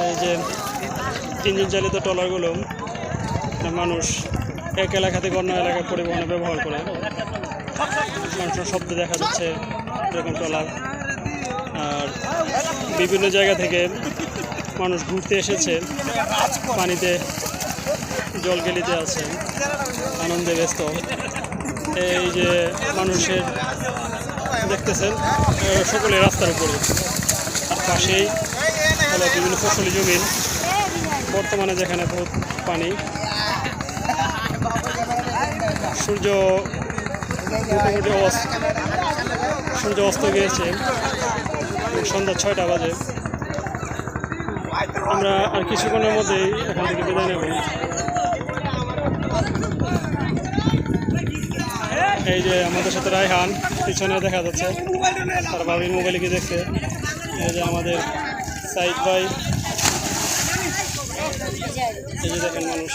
এই যে ইঞ্জিন চালিত ট্রলারগুলো মানুষ এক এলাকা থেকে অন্য এলাকায় পরিবহনে ব্যবহার করে। মানুষের শব্দ দেখা যাচ্ছে এরকম ট্রলার। আর বিভিন্ন জায়গা থেকে মানুষ ঘুরতে এসেছে, পানিতে জল গেলিতে আছে, আনন্দে ব্যস্ত। এই যে মানুষের দেখতেছেন সকলে রাস্তার উপরে, আর পাশেই হলো বিভিন্ন ফসলি জমি। বর্তমানে যেখানে বহুত পানি, সূর্য মোটামুটি সূর্য অস্ত গিয়েছে, সন্ধ্যা 6টা বাজে। আমরা আর কিছুক্ষণের মধ্যেই এখান থেকে বিদায় নেব। এই যে আমাদের সাথে রায়হান পিছনে দেখা যাচ্ছে, তার বাবির মোবাইলে কি দেখছে। এই যে আমাদের সাইদ ভাই, এই যে দেখেন মানুষ।